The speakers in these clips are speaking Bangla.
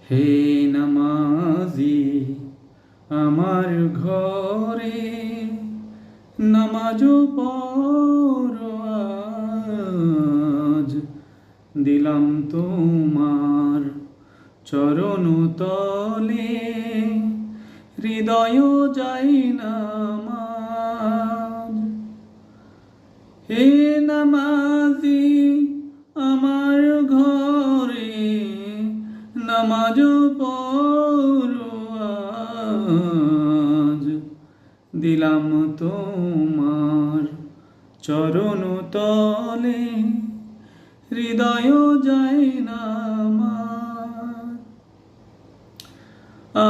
হে নামাজি আমার ঘরে নামাজ পড়ো আজ, দিলাম তোমার চরণ তলে হৃদয় যাই নামাজ। হে নামাজি আমার ঘরে নামাজ পড়ো আজ, দিলাম তোমার চরণ তলে হৃদয় যাই নামাজ।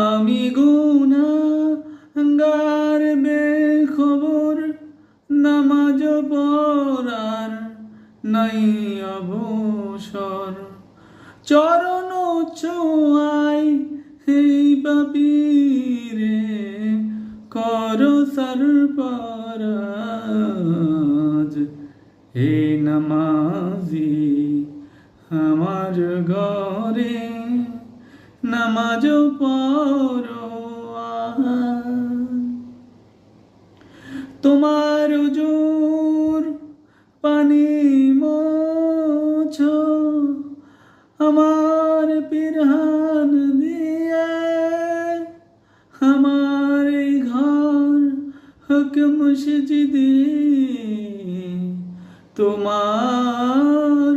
আমি গুনাহগার বেখবর, নামাজ পড়ার নাই অবসর, চরণ ছোঁয়াই এই পাপীরে করো সরফরাজ। হে নামাজি আমার ঘরে নামাজ পড়ো আজ, তোমার ওজোর পানি মোছো আমার পিরহান দিয়ে, আমার এই ঘর হক মসজিদে তোমার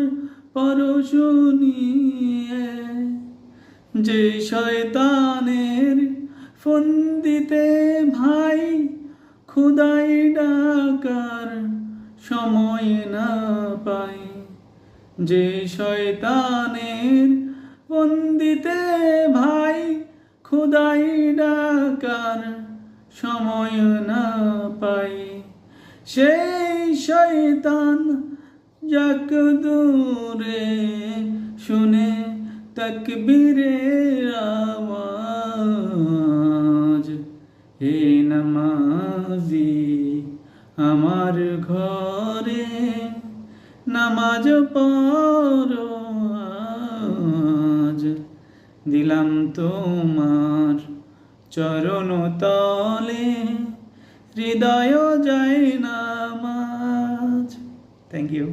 পরশ নিয়ে। যে শয়তানের ফন্দিতে ভাই খুদাই ডাকার সময় না পাই, যে শয়তানের ফন্দিতে ভাই খুদাই ডাকার সময় না পাই, সেই শয়তান যাক দূরে শুনে তাকবীরের আওয়াজ। হে নামাজি আমার ঘরে নামাজ পড়ো আজ, দিলাম তোমার চরণ তলে হৃদয় যায় নামাজ। Thank you.